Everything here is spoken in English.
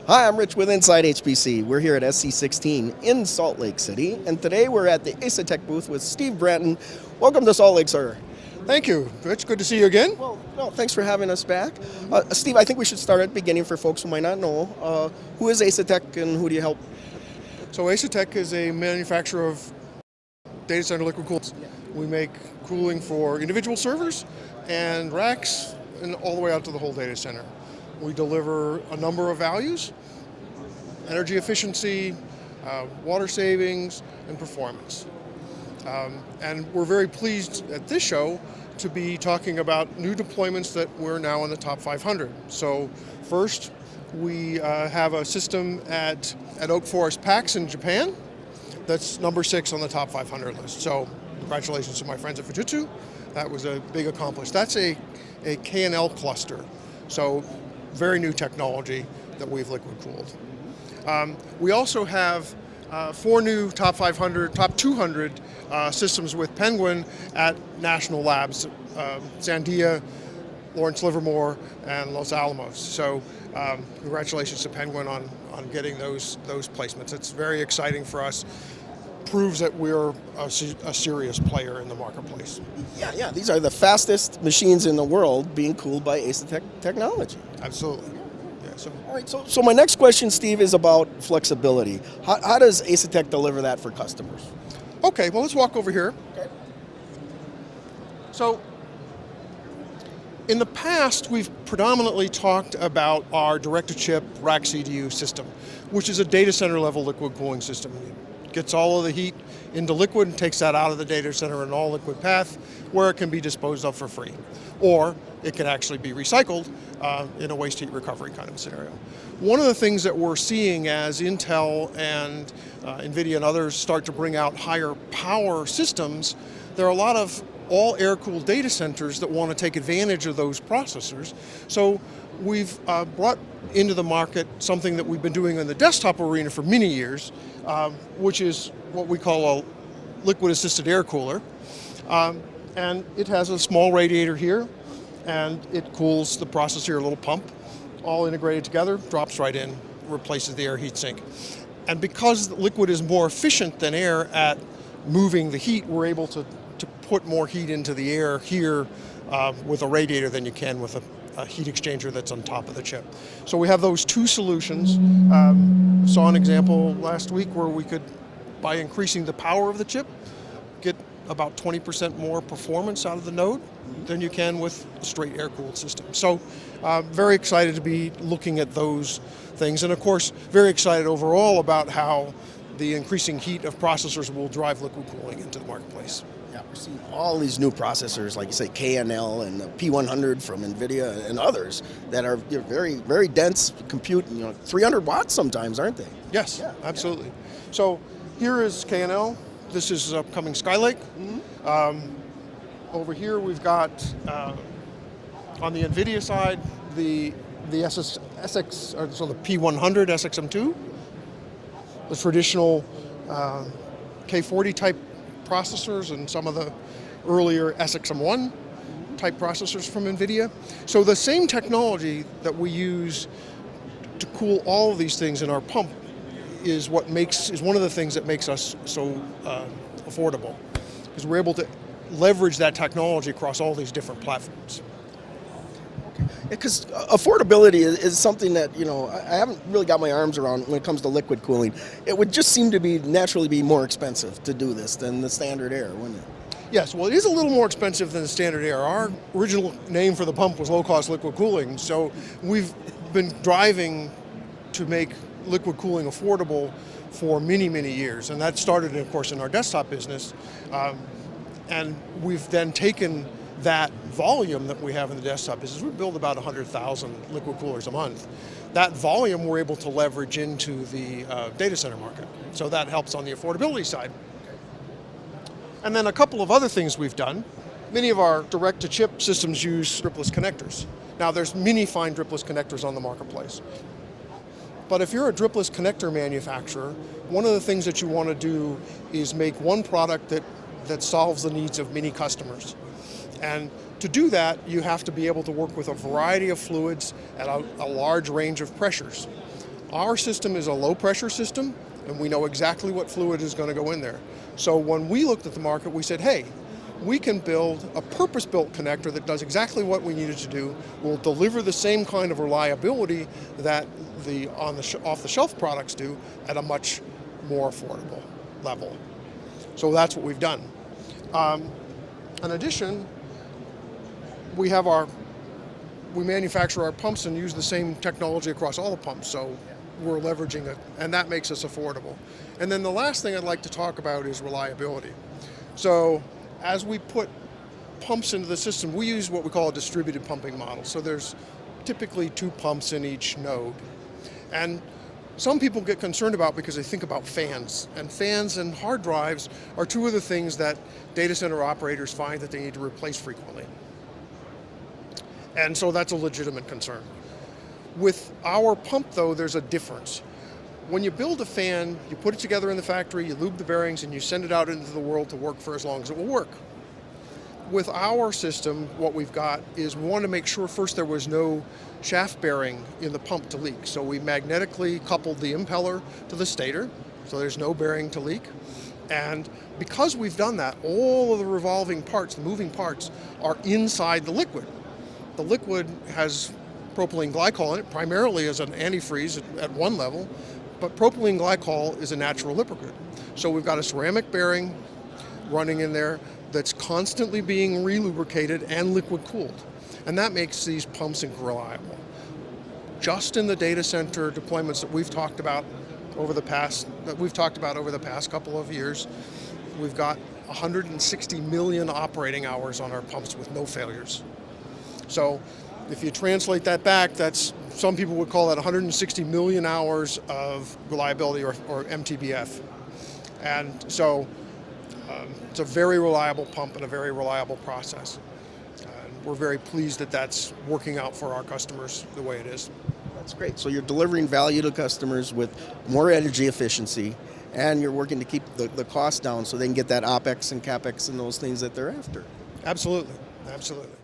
Hi, I'm Rich with insideHPC. We're here at SC16 in Salt Lake City, and today we're at the Asetek booth with Steve Branton. Welcome to Salt Lake, sir. Thank you, Rich. Good to see you again. Well, thanks for having us back. Steve, I think we should start at the beginning for folks who might not know. Who is Asetek and who do you help? So Asetek is a manufacturer of data center liquid cooled. We make cooling for individual servers and racks and all the way out to the whole data center. We deliver a number of values: energy efficiency, water savings, and performance. And we're very pleased at this show to be talking about new deployments that we're now in the top 500. So first, we have a system at Oak Forest PAX in Japan that's number 6 on the top 500 list. So congratulations to my friends at Fujitsu. That was a big accomplishment. That's a KNL cluster. So very new technology that we've liquid cooled. We also have 4 new top 500, top 200 systems with Penguin at national labs, Sandia, Lawrence Livermore, and Los Alamos. So congratulations to Penguin on getting those placements. It's very exciting for us. Proves that we're a serious player in the marketplace. Yeah, these are the fastest machines in the world being cooled by Asetek technology. Absolutely. Yeah, all right, so my next question, Steve, is about flexibility. How does Asetek deliver that for customers? Okay, well, let's walk over here. Okay. So, in the past, we've predominantly talked about our direct-to-chip rack CDU system, which is a data center level liquid cooling system. It gets all of the heat into liquid and takes that out of the data center in all liquid path where it can be disposed of for free. Or it can actually be recycled in a waste heat recovery kind of scenario. One of the things that we're seeing as Intel and NVIDIA and others start to bring out higher power systems, there are a lot of all air-cooled data centers that want to take advantage of those processors. So we've brought into the market something that we've been doing in the desktop arena for many years, which is what we call a liquid-assisted air cooler. And it has a small radiator here, and it cools the processor, a little pump, all integrated together, drops right in, replaces the air heat sink. And because the liquid is more efficient than air at moving the heat, we're able to put more heat into the air here with a radiator than you can with a heat exchanger that's on top of the chip. So we have those two solutions. Saw an example last week where we could, by increasing the power of the chip, get about 20% more performance out of the node than you can with a straight air-cooled system. So very excited to be looking at those things. And of course, very excited overall about how the increasing heat of processors will drive liquid cooling into the marketplace. Yeah, we're seeing all these new processors, like you say, KNL and the P100 from NVIDIA and others that are very, very dense compute, 300 watts sometimes, aren't they? Yes, yeah, absolutely. Yeah. So here is KNL. This is upcoming Skylake. Mm-hmm. Over here we've got, on the NVIDIA side, the SX, so the P100 SXM2, the traditional K40 type processors and some of the earlier SXM1 type processors from NVIDIA. So the same technology that we use to cool all of these things in our pump is one of the things that makes us so affordable, because we're able to leverage that technology across all these different platforms. Because affordability is something that, I haven't really got my arms around when it comes to liquid cooling. It would just seem to be naturally be more expensive to do this than the standard air, wouldn't it? Yes, well, it is a little more expensive than the standard air. Our original name for the pump was low-cost liquid cooling, so we've been driving to make liquid cooling affordable for many, many years. And that started, of course, in our desktop business. And we've then taken that volume that we have in the desktop business. We build about 100,000 liquid coolers a month. That volume we're able to leverage into the data center market. So that helps on the affordability side. And then a couple of other things we've done. Many of our direct-to-chip systems use dripless connectors. Now there's many fine dripless connectors on the marketplace. But if you're a dripless connector manufacturer, one of the things that you want to do is make one product that solves the needs of many customers. And to do that, you have to be able to work with a variety of fluids at a large range of pressures. Our system is a low pressure system, and we know exactly what fluid is going to go in there. So when we looked at the market, we said, hey, we can build a purpose-built connector that does exactly what we needed to do, will deliver the same kind of reliability that the off-the-shelf products do at a much more affordable level. So that's what we've done. In addition, we manufacture our pumps and use the same technology across all the pumps, so we're leveraging it, and that makes us affordable. And then the last thing I'd like to talk about is reliability. So as we put pumps into the system, we use what we call a distributed pumping model. So there's typically 2 pumps in each node. And some people get concerned about because they think about fans. And fans and hard drives are 2 of the things that data center operators find that they need to replace frequently. And so that's a legitimate concern. With our pump, though, there's a difference. When you build a fan, you put it together in the factory, you lube the bearings, and you send it out into the world to work for as long as it will work. With our system, what we've got is we want to make sure first there was no shaft bearing in the pump to leak. So we magnetically coupled the impeller to the stator, so there's no bearing to leak. And because we've done that, all of the revolving parts, the moving parts, are inside the liquid. The liquid has propylene glycol in it, primarily as an antifreeze at one level, but propylene glycol is a natural lubricant. So we've got a ceramic bearing running in there that's constantly being relubricated and liquid cooled. And that makes these pumps reliable. Just in the data center deployments that we've talked about over the past couple of years, we've got 160 million operating hours on our pumps with no failures. So if you translate that back, that's, some people would call that 160 million hours of reliability or MTBF. And so it's a very reliable pump and a very reliable process. And we're very pleased that that's working out for our customers the way it is. That's great. So you're delivering value to customers with more energy efficiency, and you're working to keep the cost down so they can get that OPEX and CAPEX and those things that they're after. Absolutely, absolutely.